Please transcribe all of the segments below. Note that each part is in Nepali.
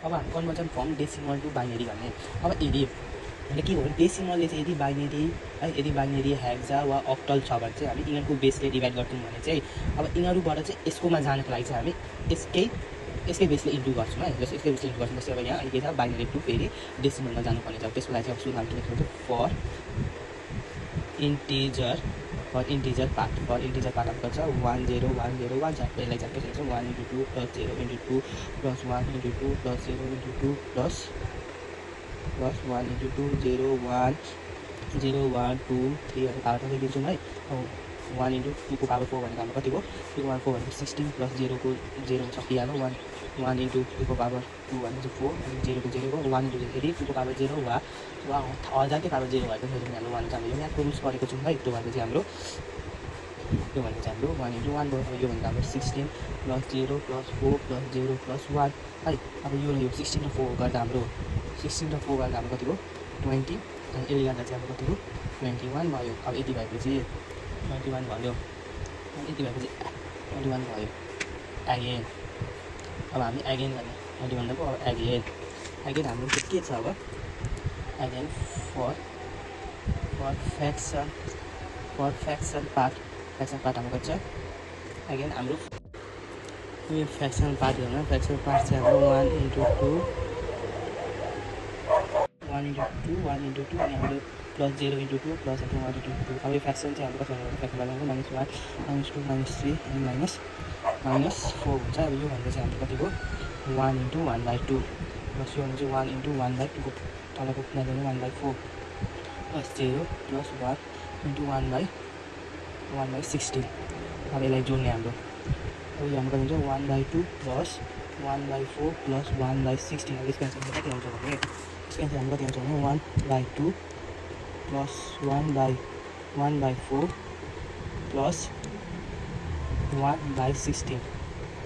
अब हामी conversion from decimal to binary गर्ने। अब यदि भने के हो भने डेसिमलले चाहिँ यदि बाइनेरी है यदि बाइनेरी हेक्सा वा अक्टल छ भने चाहिँ हामी यिनीहरूको बेसले डिभाइड गर्छौँ भने चाहिँ अब यिनीहरूबाट चाहिँ यसकोमा जानको लागि चाहिँ हामी यसकै बेसले इन्टु गर्छौँ है। जस्तो यसकै बेसले इन्टु गर्छौँ। जस्तै अब यहाँ के छ बाइनेरी टु फेरि डेसिमलमा जानुपर्ने छ। त्यसको लागि चाहिँ अब सुरु हामी के लेख्छौँ फर इन्टिजर पार्ट हाम्रो छ 1 0 1 0 1 छ। यसलाई चाहिँ के लेख्छौँ 1 × 2 + 0 × 2 + 1 × 2 + 0 × 2 + 1 × 2 0 1 0 1 2 3 पावर थर्टी दिन्छौँ है। 1 × 2 को पावर 4 भनेको हाम्रो कति हो 2 को पावर 4 भनेको 16 + 0 को 0 सकिहाल्यो 1 × 2 को पावर 2 भनेको 4 अनि 0 को 0 हो 1 × फेरि 2 को पावर 0 वा 1000 के पावर 0 भएको फेरि हाम्रो 1 चाहिँ यो म्याथको रुल्स पढेको छौँ है। त्यो भनेको चाहिँ हाम्रो 1 × 1 भयो। यो भनेको हाम्रो 16 + 0 + 4 + 0 + 1 है। अब यो 16 र 4 गर्दा हाम्रो 16 र 4 गर्दा हाम्रो कति हो 20 अनि यसले गर्दा चाहिँ हाम्रो कति हो 21 भयो। अब यति भएपछि 21 भयो। यति भएपछि 21 भयो एगेन। अब हामी एगेन गर्ने 21 को अब एगेन हाम्रो के छ अब एगेन फर फ्याक्सन पार्ट हाम्रो कति छ एगेन हाम्रो यो फ्याक्सन पार्ट होइन। फ्याक्सन पार्ट चाहिँ हाम्रो 1 × 2 1 × 2 अनि हाम्रो +0 × 2 + 1 × 2। अब यो फ्याक्सन चाहिँ हाम्रो कति हुन्छ फ्याक्सन -1 -2 -3 अनि -4 हुन्छ। अब यो भनेको चाहिँ हाम्रो कति हो 1 × 1/2 प्लस यो भनेको चाहिँ 1 × 1/2 को तलको कुना जाने 1/4 + 0 + 1 × 1/16। अब यसलाई जोड्ने हाम्रो अब यो हाम्रो कति हुन्छ 1/2 + 1/4 + 1/16। अब यसको एन्सर कति आउँछ भने यसको एन्सर हाम्रो कति आउँछ भने 1/2 + 1/4 + 1/16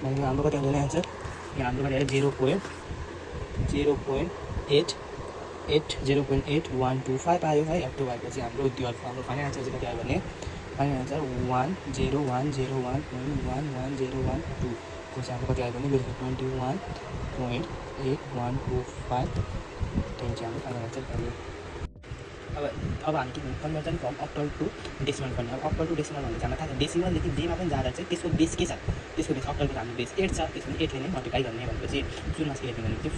भनेको हाम्रो कति आउँछ एन्सर यहाँ हाम्रो कति आयो 0.8125 आयो है। अब त्यो भएपछि हाम्रो फाइनल एन्सर चाहिँ कति आयो भने फाइनल एन्सर 10101.11012 को चाहिँ हाम्रो कति आयो भने 21.8125 चाहिँ हाम्रो फाइनल एन्सर भयो। अब हामी के भन्नु conversion from octal to decimal गर्ने। अब अक्टल टु डेसिमल भन्ने जान्न थाहा छ डेसिमलदेखि डेमा पनि जाँदा चाहिँ त्यसको बेस के छ त्यसको बेस अक्टलको हाम्रो बेस 8 छ। त्यसमा 8ले नै मल्टिप्लाई गर्ने भनेपछि सुरुमा के लेख्ने भनेको चाहिँ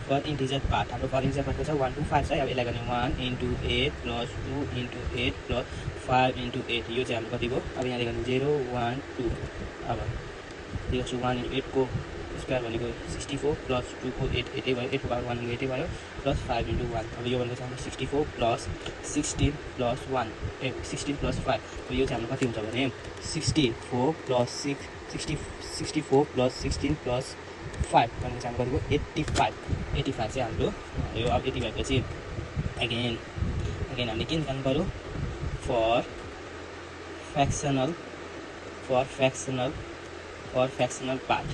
फर इन्टिजर पार्ट हाम्रो फर इन्टिजर पार्टको छ 1 to 5 है। अब यसलाई गर्ने 1 × 8 + 2 × 8 + 5 × 8 यो चाहिँ हाम्रो कति भयो अब यहाँ लेख्ने 0 1 2 अब यो 1 × 8 को स्क्वायर भनेको 64 + 2 को 8 8 भयो 8 को पावर 1 8 भयो + 5 × 1 अब यो भनेको चाहिँ हाम्रो 64 + 16 + 1 16 + 5 यो चाहिँ हाम्रो कति हुन्छ भने 64 + 64 + 16 + 5 भनेको चाहिँ हाम्रो कति भयो 85 चाहिँ हाम्रो यो। अब यति भएपछि एगेन हामीले के निकाल्नु पऱ्यो फर फ्याक्सनल पार्ट।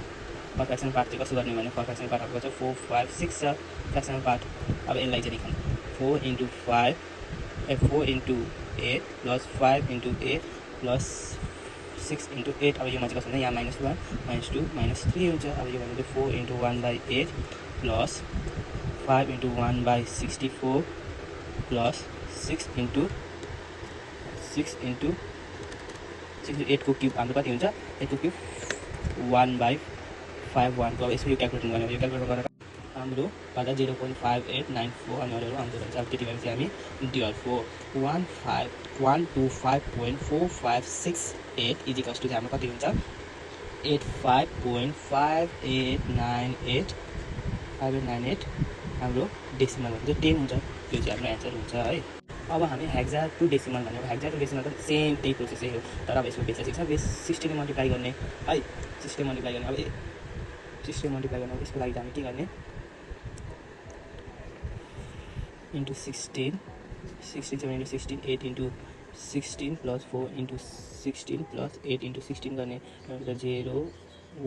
फर फ्याक्सनल पार्ट चाहिँ कसो गर्ने भने फर फ्याक्सनल पार्ट चाहिँ 4 5 6 छ फ्याक्सनल पार्ट। अब यसलाई चाहिँ निकाल्नु 4 × 8 + 5 × 8 + 6 × 8 अब यो चाहिँ कसो भने यहाँ -1 -2 -3 हुन्छ। अब यो भनेको 4 × 1/8 + 5 × 1/64 + 6 × 8 को क्युब हाम्रो कति हुन्छ 8 को क्युब 1/51 अब यसको यो क्यालकुलेसन गर्ने यो क्यालकुलेट गरेर हाम्रो गर्दा 0.5894 अनि अरू आउँदो रहेछ। अब त्यति भएपछि हामी डिभाइड 125.4568 इजिकल्स टु चाहिँ हाम्रो कति हुन्छ 85.5898 हाम्रो डेसिमल हुन्छ 10 हुन्छ त्यो चाहिँ हाम्रो एन्सर हुन्छ है। अब हामी हेक्सा टु डेसिमल भनेको हेक्सा टु डेसिमल त सेम त्यही प्रोसेसै हो तर अब यसको बेसिक छ बेस 60 ले मल्टिप्लाई गर्ने है 60 ले मल्टिप्लाई गर्ने। अब 60 ले मल्टिप्लाई गर्ने यसको लागि हामी के गर्ने into 16 7 into 16 8 into 16 plus 4 into 16 plus 8 into 16 गर्ने 0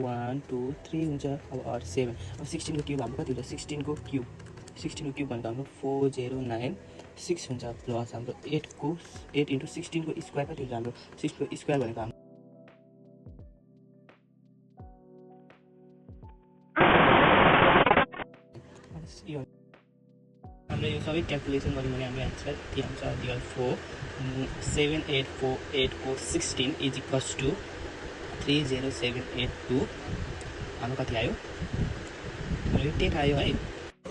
1 2 3 हुन्छ। अब 7 अब 16 को क्युब हाम्रो कति हुन्छ 16 को क्युब भनेको हाम्रो 4096 हुन्छ प्लस हाम्रो 8 into 16 को स्क्वायर कति हुन्छ हाम्रो 6 को स्क्वायर भनेको हाम्रो यो हाम्रो यो सबै क्यालकुलेसन गर्यौँ भने हाम्रो एन्सर के आउँछ डियर 4 7848416 इज इक्वल्स टु 30782 हाम्रो कति आयो यो 10 आयो है।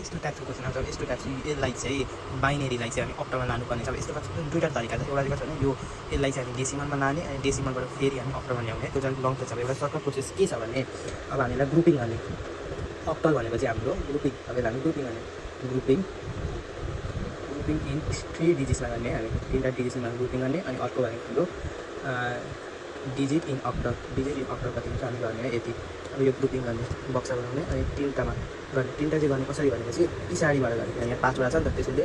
यस्तो टाइपको क्वेसन आउँछ। यस्तो टाइप यसलाई चाहिँ बाइनेरीलाई चाहिँ हामी अक्टलमा लानुपर्ने छ। यस्तो दुईवटा तरिका छ। एउटा चाहिँ कस्तो भने यो यसलाई चाहिँ हामी डेसिमलमा लाने अनि डेसिमलबाट फेरि हामी अक्टलमा ल्याउने। त्यो चाहिँ लङ प्रोसेस छ। एउटा सर्टकट प्रोसेस के छ भने अब हामीलाई ग्रुपिङ गर्ने अक्टल भनेपछि हाम्रो ग्रुपिङ अब हामी ग्रुपिङ गर्ने ग्रुपिङ इन 3 डिजिट्समा गर्ने हामी 3टा डिजिट्समा ग्रुपिङ गर्ने अनि अर्को भनेको हाम्रो डिजिट इन अक्टल कति हुन्छ हामी गर्ने यति। अब यो ग्रुपिङ गर्ने बक्सा बनाउने अनि 3टामा गर्ने 3टा चाहिँ गर्ने कसरी भनेपछि पछाडिबाट गर्ने यहाँ 5वटा छ नि त त्यसैले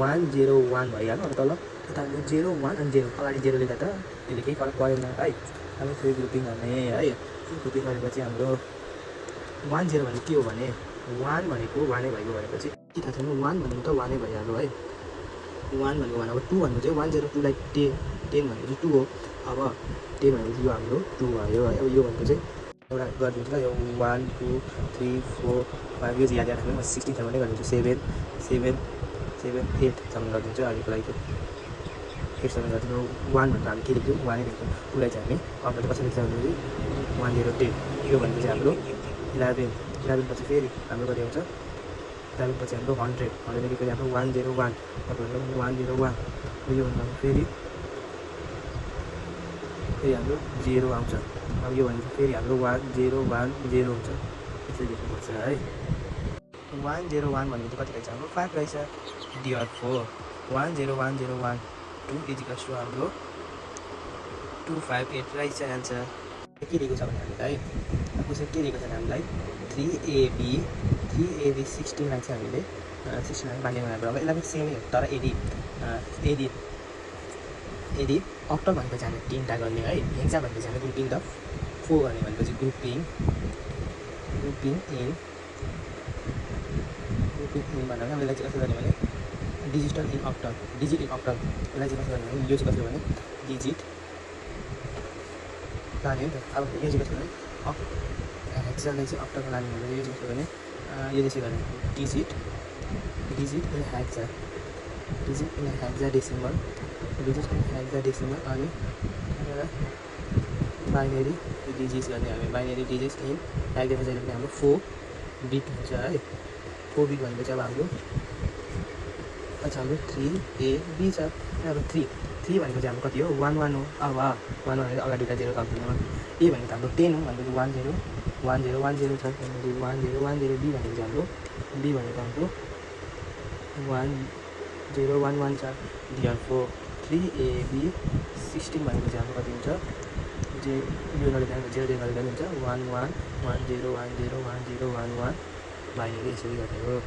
101 भइहाल्यो अनि तल यता 01 अनि 0 अगाडि 0 लेख्दा त त्यसले केही फरक परेन है। हामी फेरि ग्रुपिङ गर्ने है। ग्रुपिङ गरेपछि हाम्रो 10 भनेको के हो भने 1 भनेको 1 नै भएको भनेपछि के थाहा छैन 1 भनेको त 1 नै भइहाल्यो है। 1 भनेको 1 अब 2 भनेको चाहिँ 102 लाई 10 भनेको चाहिँ 2 हो। अब 10 भनेको यो हाम्रो 2 भयो है। अब यो भनेको चाहिँ एउटा गरिदिन्छु ल यो 1 2 3 4 5 यो याद राख्नु म 16 सम्म नै गरिदिन्छु 7 7 7 8 सम्म गरिदिन्छु अहिलेको लागि चाहिँ 8 सम्म गरिदिनु 1 भनेर हामी के लेख्छौँ 1 नै लेख्छौँ 2 लाई चाहिँ हामी कम्प्लिट कसरी लेख्छौँ भने 1010 यो भनेको चाहिँ हाम्रो 11 पछि फेरि हाम्रो कति आउँछ 11 पछि हाम्रो 100 लेखेपछि हाम्रो 101 101 यो भन्दा फेरि हाम्रो 0 आउँछ। अब यो भनेको फेरि हाम्रो 1010 हुन्छ यसरी लेख्नुपर्छ है। 101 भनेको चाहिँ कति रहेछ हाम्रो 5 रहेछ डियर 4 10101 2 इज इक्वल्स टु हाम्रो 258 रहेछ एन्सर। के दिएको छ भने हामीलाई क्वेसन के दिएको छ हामीलाई 3AB 16 लाई चाहिँ हामीले 16 बाइन्डिङ गरेर अब यसलाई सेम नै हो तर यदि अक्टल भनेपछि हामी 3टा गर्ने है। हेक्सा भनेपछि हामी ग्रुपिङ द 4 गर्ने भनेपछि ग्रुपिङ इन भनेर यसलाई चाहिँ कसो गर्ने भने डिजिट इन अक्टल यसलाई चाहिँ कसो गर्ने भने यो चाहिँ कसो भने डिजिट लाने हो नि त। अब यो चाहिँ कसो भने हेक्सालाई चाहिँ अक्टलमा लाने भनेर यो चाहिँ कसो भने यो चाहिँ गर्ने डिजिट इन हेक्सा डेसिमल अनि बाइनेरी डिजिट्स गर्ने हामी बाइनेरी डिजिट्स इन हेक्सा चाहिँ हाम्रो 4 बिट हुन्छ है। 4 बिट भनेपछि अब हाम्रो अच्छा हाम्रो 3AB छ। अब 3 भनेको चाहिँ हाम्रो कति हो 11 हो। अब 11 भनेको अगाडि 0 काउन्ट गर्नु ए भनेको हाम्रो 10 हो भनेको 1010 छ 1010 बी भनेको चाहिँ हाम्रो हाम्रो 1011 छ डियर 4 3AB 16 भनेको चाहिँ हाम्रो कति हुन्छ जे यो नलेख्दा 0 0 नलेख्दा हुन्छ 11 10 10 10 11 बाइनेरी यसरी गर्ने हो।